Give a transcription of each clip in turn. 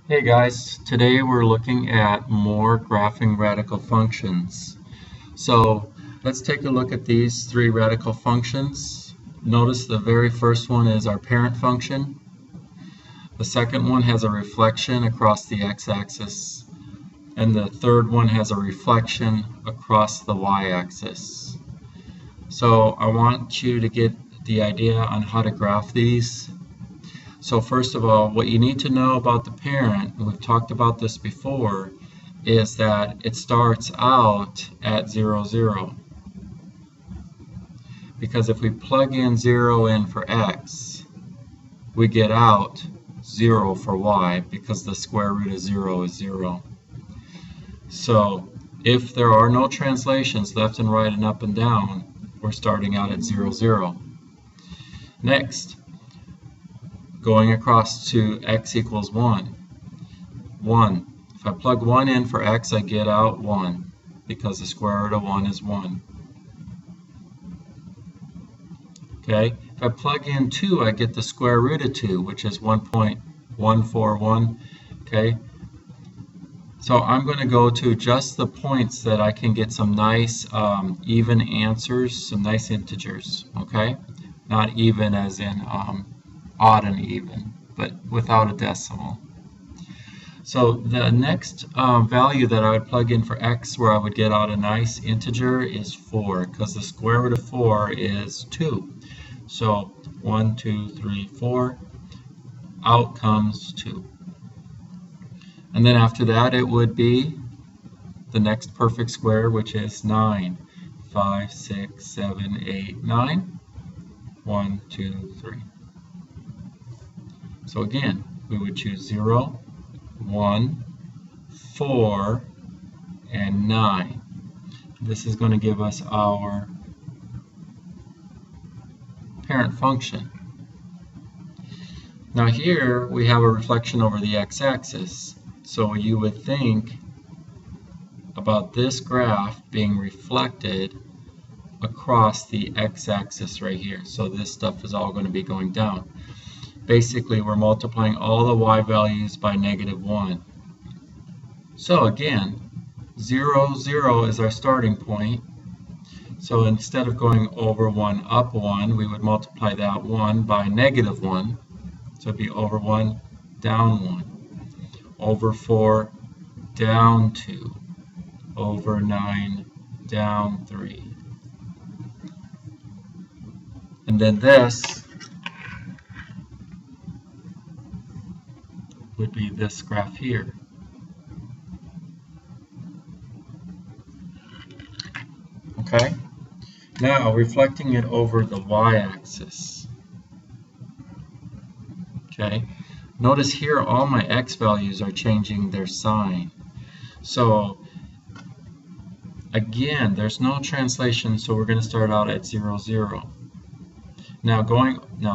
Hey guys, today we're looking at more graphing radical functions. So let's take a look at these three radical functions. Notice the very first one is our parent function. The second one has a reflection across the x-axis. And the third one has a reflection across the y-axis. So I want you to get the idea on how to graph these. So first of all, what you need to know about the parent, and we've talked about this before, is that it starts out at 0, 0. Because if we plug in 0 in for x, we get out 0 for y, because the square root of 0 is 0. So if there are no translations left and right and up and down, we're starting out at 0, 0. Next, going across to x equals 1. 1. If I plug 1 in for x, I get out 1, because the square root of 1 is 1. Okay, if I plug in 2, I get the square root of 2, which is 1.141. Okay, so I'm going to go to just the points that I can get some nice even answers, some nice integers. Okay, not even as in odd and even, but without a decimal. So the next value that I would plug in for x where I would get out a nice integer is 4, because the square root of 4 is 2. So 1, 2, 3, 4, out comes 2. And then after that it would be the next perfect square, which is 9. 5, 6, 7, 8, 9. 1, 2, 3. So again, we would choose 0, 1, 4, and 9. This is going to give us our parent function. Now here we have a reflection over the x-axis. So you would think about this graph being reflected across the x-axis right here. So this stuff is all going to be going down. Basically, we're multiplying all the y values by -1. So again, 0, 0 is our starting point. So instead of going over 1, up 1, we would multiply that 1 by -1. So it'd be over 1, down 1. Over 4, down 2. Over 9, down 3. And then this would be this graph here. Okay? Now, reflecting it over the y-axis. Okay? Notice here all my x values are changing their sign. So, again, there's no translation, so we're going to start out at 0, 0. Now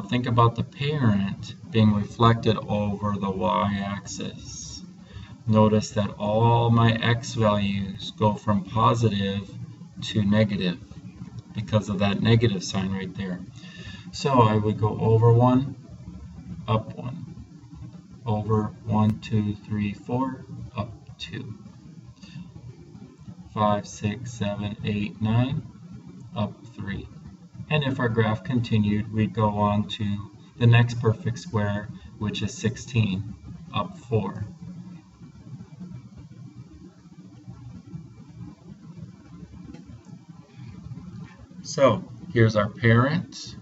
think about the parent being reflected over the y-axis. Notice that all my x values go from positive to negative because of that negative sign right there. So I would go over 1, up 1. Over 1, 2, 3, 4, up 2. 5, 6, 7, 8, 9, up 3. And if our graph continued, we'd go on to the next perfect square, which is 16, up 4. So here's our parent,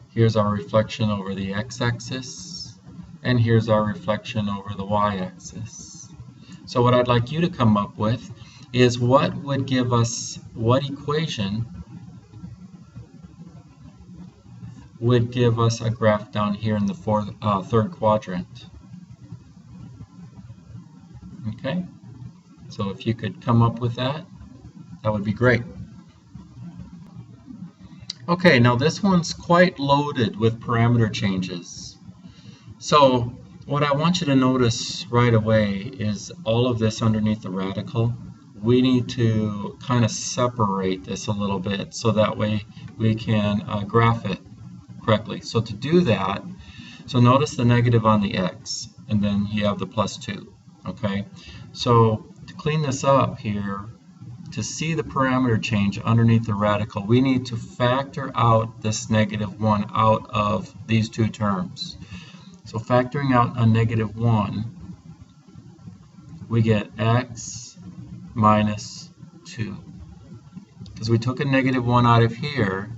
here's our reflection over the x-axis, and here's our reflection over the y-axis. So what I'd like you to come up with is what would give us, what equation would give us a graph down here in the third quadrant. Okay, so if you could come up with that, that would be great. Okay, now this one's quite loaded with parameter changes. So what I want you to notice right away is all of this underneath the radical. We need to kind of separate this a little bit so that way we can graph it correctly. So to do that, so notice the negative on the x. and then you have the plus 2. Okay, so to clean this up here, to see the parameter change underneath the radical, we need to factor out this -1 out of these two terms. So factoring out a -1, we get x minus 2. Because we took a -1 out of here,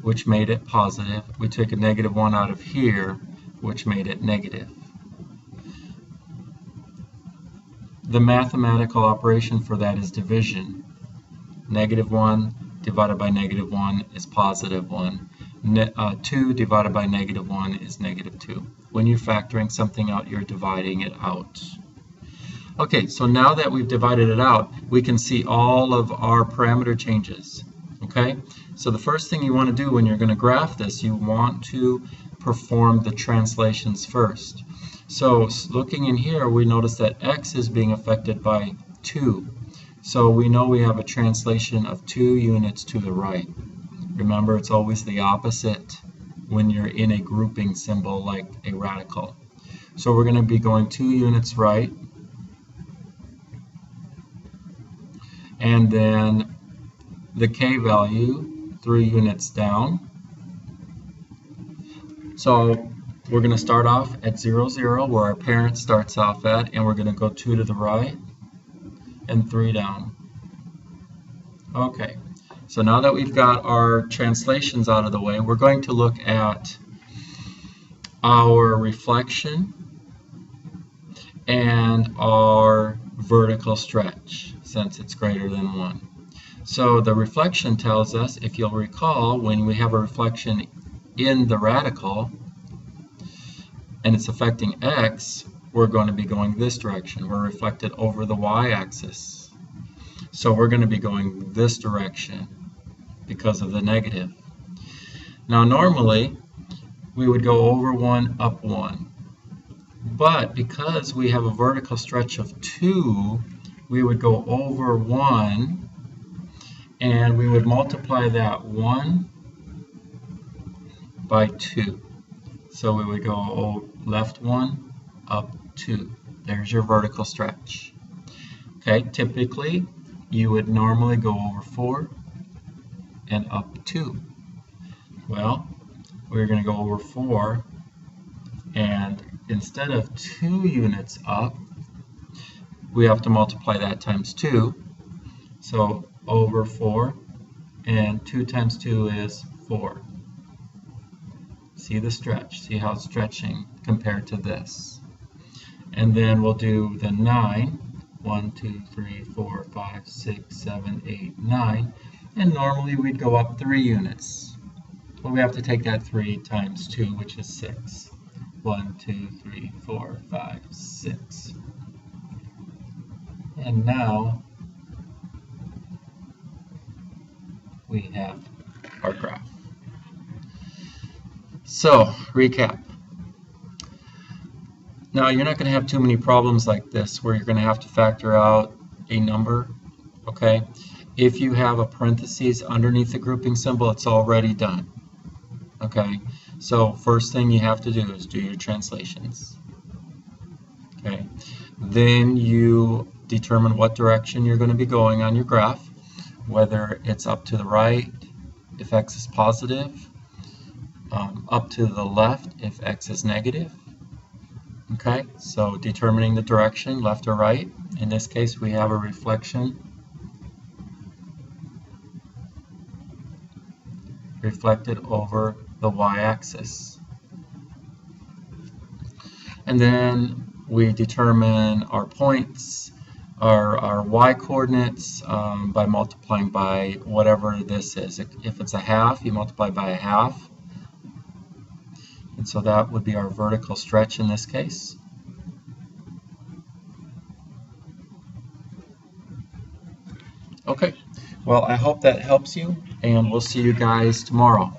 which made it positive. We took a -1 out of here, which made it negative. The mathematical operation for that is division. -1 divided by -1 is +1. 2 divided by -1 is -2. When you're factoring something out, you're dividing it out. Okay, so now that we've divided it out, we can see all of our parameter changes. Okay, so the first thing you want to do when you're going to graph this, you want to perform the translations first. So looking in here, we notice that x is being affected by 2. So we know we have a translation of 2 units to the right. Remember, it's always the opposite when you're in a grouping symbol like a radical. So we're going to be going 2 units right, and then the k value 3 units down. So we're going to start off at 0, 0, where our parent starts off at, and we're going to go 2 to the right and 3 down. Okay, so now that we've got our translations out of the way, we're going to look at our reflection and our vertical stretch, since it's greater than 1. So the reflection tells us, if you'll recall, when we have a reflection in the radical, and it's affecting x, we're going to be going this direction. We're reflected over the y-axis. So we're going to be going this direction because of the negative. Now normally, we would go over 1, up 1. But because we have a vertical stretch of 2, we would go over 1, and we would multiply that 1 by 2. So we would go left 1, up 2. There's your vertical stretch. Okay, typically you would normally go over 4 and up 2. Well, we're going to go over 4, and instead of 2 units up, we have to multiply that times 2. So over 4, and 2 times 2 is 4. See the stretch, see how it's stretching compared to this. And then we'll do the 9, 1, 2, 3, 4, 5, 6, 7, 8, 9, and normally we'd go up 3 units. But we have to take that 3 times 2, which is 6. 1, 2, 3, 4, 5, 6. And now we have our graph. So, recap. Now, you're not going to have too many problems like this where you're going to have to factor out a number, okay? If you have a parentheses underneath the grouping symbol, it's already done, okay? So, first thing you have to do is do your translations, okay? Then you determine what direction you're going to be going on your graph, whether it's up to the right if x is positive, up to the left if x is negative. Okay, so determining the direction, left or right. In this case, we have a reflection reflected over the y-axis. And then we determine our points, our y-coordinates by multiplying by whatever this is. If it's a half, you multiply by a half. And so that would be our vertical stretch in this case. Okay, well, I hope that helps you, and we'll see you guys tomorrow.